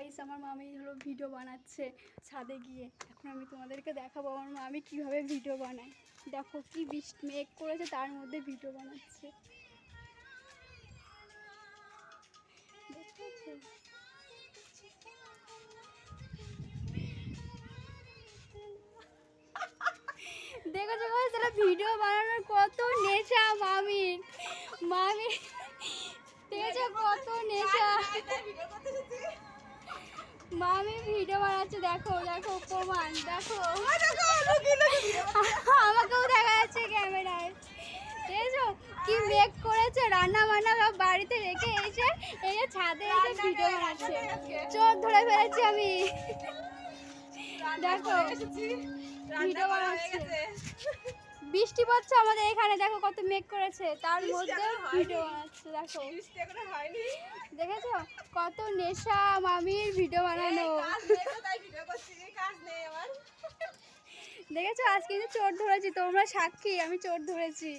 Guys আমার মামি হলো ভিডিও বানাচ্ছে ছাদে গিয়ে। এখন আমি তোমাদেরকে দেখাবো আমার মামি কীভাবে ভিডিও বানায়। দেখো কি বৃষ্টি মেঘ করেছে, তার মধ্যে ভিডিও বানাচ্ছে। দেখেছো গাইস, তাহলে ভিডিও বানানোর কত নেশা মামির। মামি দেখেছো কত নেশা। মামি ভিডিও বানাচ্ছে, দেখো দেখো প্রমাণ দেখো। আমাকেও দেখা যাচ্ছে ক্যামেরায়। দেখেছো কি মেঘ করেছে, রান্না বান্না সব বাড়িতে রেখে এসে এই যে ছাদে এসে ভিডিও বানাচ্ছে। চোখ ধরে ফেলেছি আমি। দেখো ভিডিও বানাচ্ছে, বৃষ্টি পড়ছে আমাদের এখানে, দেখো কত মেঘ করেছে, তার মধ্যে ভিডিও বানাচ্ছে। দেখো দেখেছো কত নেশা মামির ভিডিও বানানো। দেখেছো আজ কিন্তু চোর ধরেছি, তোমরা সাক্ষী, আমি চোর ধরেছি।